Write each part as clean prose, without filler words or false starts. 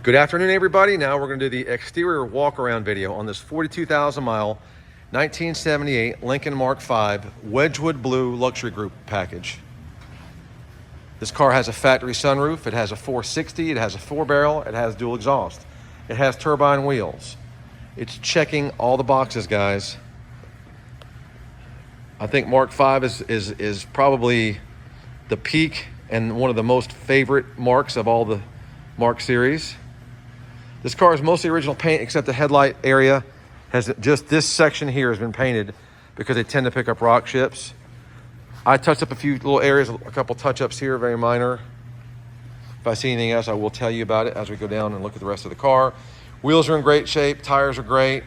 Good afternoon, everybody. Now we're going to do the exterior walk-around video on this 42,000 mile 1978 Lincoln Mark V Wedgwood Blue Luxury Group package. This car has a factory sunroof. It has a 460. It has a 4-barrel. It has dual exhaust. It has turbine wheels. It's checking all the boxes, guys. I think Mark V is probably the peak and one of the most favorite marks of all the Mark series. This car is mostly original paint except the headlight area has just this section here has been painted because they tend to pick up rock chips. I touched up a few little areas, a couple touch-ups here, very minor. If I see anything else, I will tell you about it as we go down and look at the rest of the car. Wheels are in great shape, tires are great.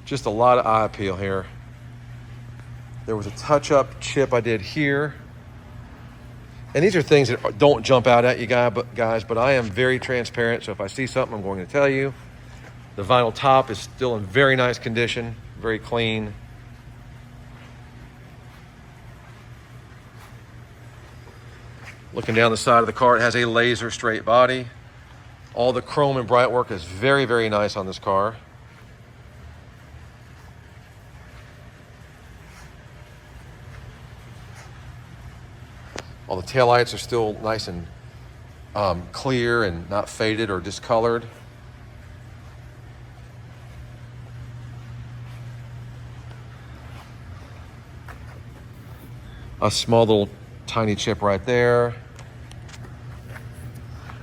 Just a lot of eye appeal here. There was a touch-up chip I did here. And these are things that don't jump out at you guys, but I am very transparent, so if I see something, I'm going to tell you. The vinyl top is still in very nice condition, very clean. Looking down the side of the car, it has a laser straight body. All the chrome and bright work is very, very nice on this car. All the taillights are still nice and clear and not faded or discolored. A small little tiny chip right there.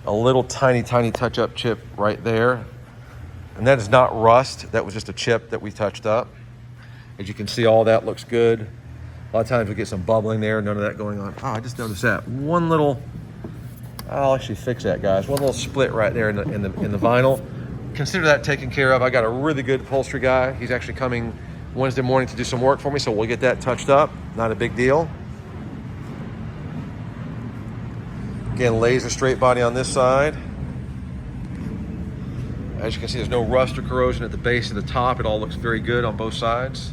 A little tiny touch-up chip right there. And that is not rust. That was just a chip that we touched up. As you can see, all that looks good. A lot of times we get some bubbling there, none of that going on. Oh, I just noticed that. One little, I'll actually fix that, guys. One little split right there in the vinyl. Consider that taken care of. I got a really good upholstery guy. He's actually coming Wednesday morning to do some work for me, so we'll get that touched up. Not a big deal. Again, laser straight body on this side. As you can see, there's no rust or corrosion at the base of the top. It all looks very good on both sides.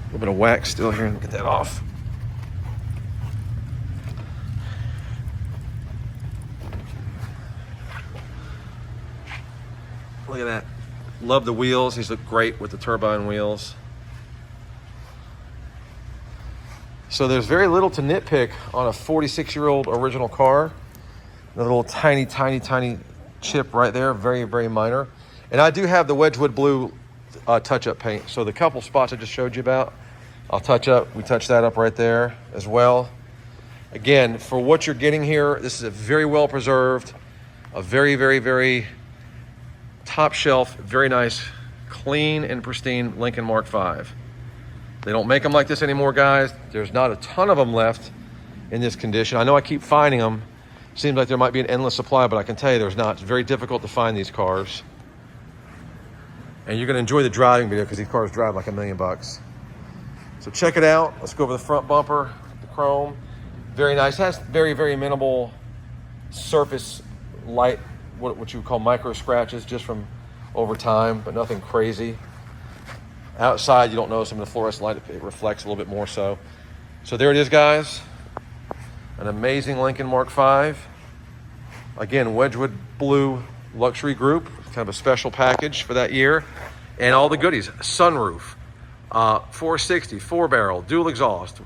A little bit of wax still here, and get that off. Look at that. Love the wheels. These look great with the turbine wheels. So there's very little to nitpick on a 46-year-old original car. Another little tiny chip right there, very, very minor. And I do have the Wedgwood Blue touch-up paint. So the couple spots I just showed you about, I'll touch up. We touch that up right there as well. Again, for what you're getting here, this is a very well preserved, a very, very, very top shelf, very nice, clean and pristine Lincoln Mark V. They don't make them like this anymore, guys. There's not a ton of them left in this condition. I know I keep finding them. Seems like there might be an endless supply, but I can tell you there's not. It's very difficult to find these cars. And you're gonna enjoy the driving video because these cars drive like $1 million. So check it out. Let's go over the front bumper, the chrome. Very nice. It has very, very minimal surface light, what you would call micro scratches just from over time, but nothing crazy. Outside, you don't notice them in the fluorescent light. It reflects a little bit more so. So there it is, guys. An amazing Lincoln Mark V. Again, Wedgwood Blue Luxury Group. Kind of a special package for that year. And all the goodies. Sunroof, 460, 4-barrel, dual exhaust.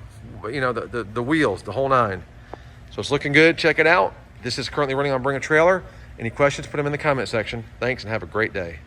You know, the wheels, the whole nine. So it's looking good. Check it out. This is currently running on Bring a Trailer. Any questions, put them in the comment section. Thanks and have a great day.